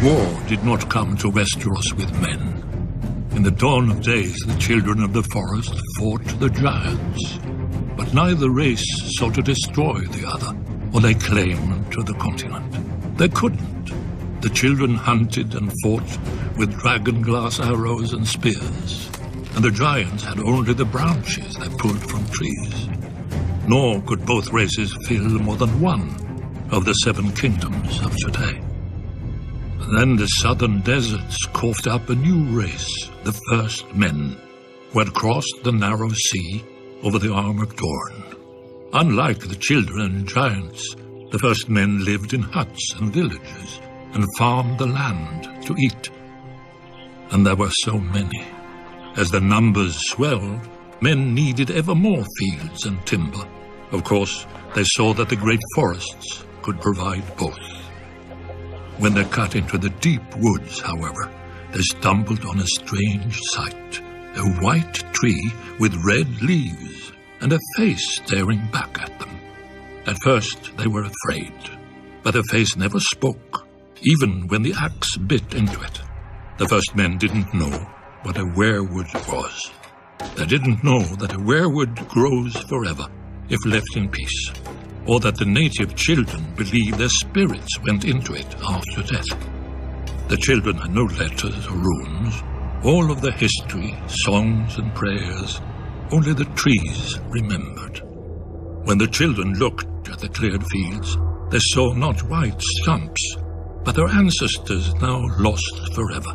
War did not come to Westeros with men. In the dawn of days, the children of the forest fought the giants. But neither race sought to destroy the other, or lay claim to the continent. They couldn't. The children hunted and fought with dragon-glass arrows and spears, and the giants had only the branches they pulled from trees. Nor could both races fill more than one of the 7 kingdoms of today. Then the southern deserts coughed up a new race, the First Men, who had crossed the narrow sea over the Armored Dorn. Unlike the children and giants, the First Men lived in huts and villages and farmed the land to eat. And there were so many. As the numbers swelled, men needed ever more fields and timber. Of course, they saw that the great forests could provide both. When they cut into the deep woods, however, they stumbled on a strange sight. A white tree with red leaves and a face staring back at them. At first they were afraid, but the face never spoke, even when the axe bit into it. The First Men didn't know what a weirwood was. They didn't know that a weirwood grows forever if left in peace, or that the native children believed their spirits went into it after death. The children had no letters or runes, all of the history, songs and prayers, only the trees remembered. When the children looked at the cleared fields, they saw not white stumps, but their ancestors now lost forever,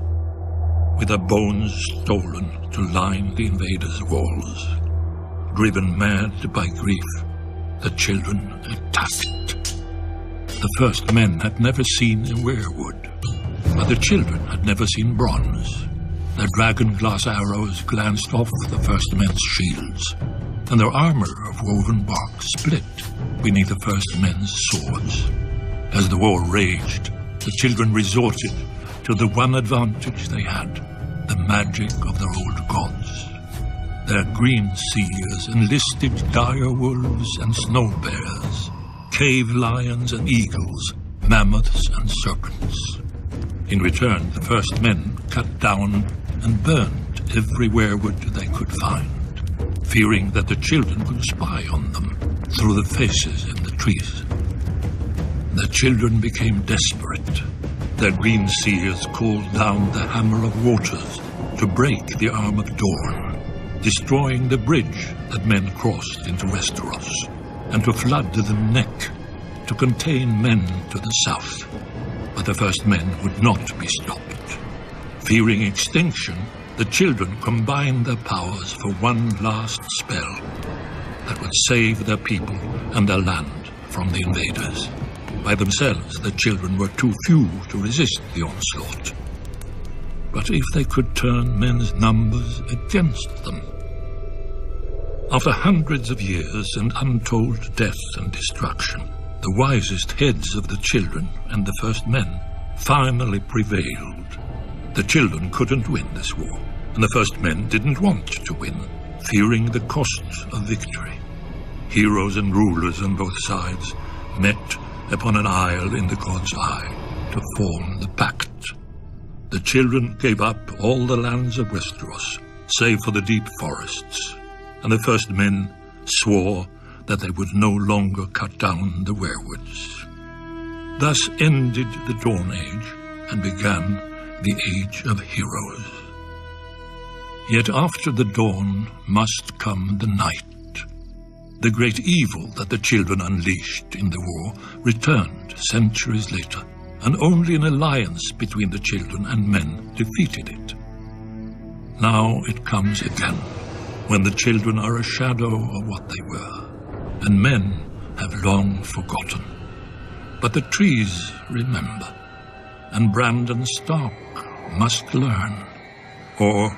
with their bones stolen to line the invaders' walls. Driven mad by grief, the children attacked. The First Men had never seen a weirwood, but the children had never seen bronze. Their dragon-glass arrows glanced off the First Men's shields, and their armor of woven bark split beneath the First Men's swords. As the war raged, the children resorted to the one advantage they had, the magic of their old gods. Their green seers enlisted dire wolves and snow bears, cave lions and eagles, mammoths and serpents. In return, the First Men cut down and burned every weirwood they could find, fearing that the children would spy on them through the faces in the trees. The children became desperate. Their green seers called down the Hammer of Waters to break the Armored Dorn, destroying the bridge that men crossed into Westeros, and to flood the neck to contain men to the south. But the First Men would not be stopped. Fearing extinction, the children combined their powers for one last spell that would save their people and their land from the invaders. By themselves, the children were too few to resist the onslaught. But if they could turn men's numbers against them? After hundreds of years and untold death and destruction, the wisest heads of the children and the First Men finally prevailed. The children couldn't win this war, and the First Men didn't want to win, fearing the costs of victory. Heroes and rulers on both sides met upon an isle in the God's Eye to form the pact. The children gave up all the lands of Westeros, save for the deep forests, and the First Men swore that they would no longer cut down the weirwoods. Thus ended the Dawn Age and began the Age of Heroes. Yet after the dawn must come the night. The great evil that the children unleashed in the war returned centuries later, and only an alliance between the children and men defeated it. Now it comes again, when the children are a shadow of what they were, and men have long forgotten. But the trees remember, and Brandon Stark must learn. Or,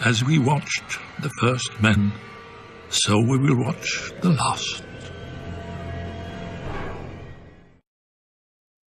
as we watched the First Men, so we will watch the last.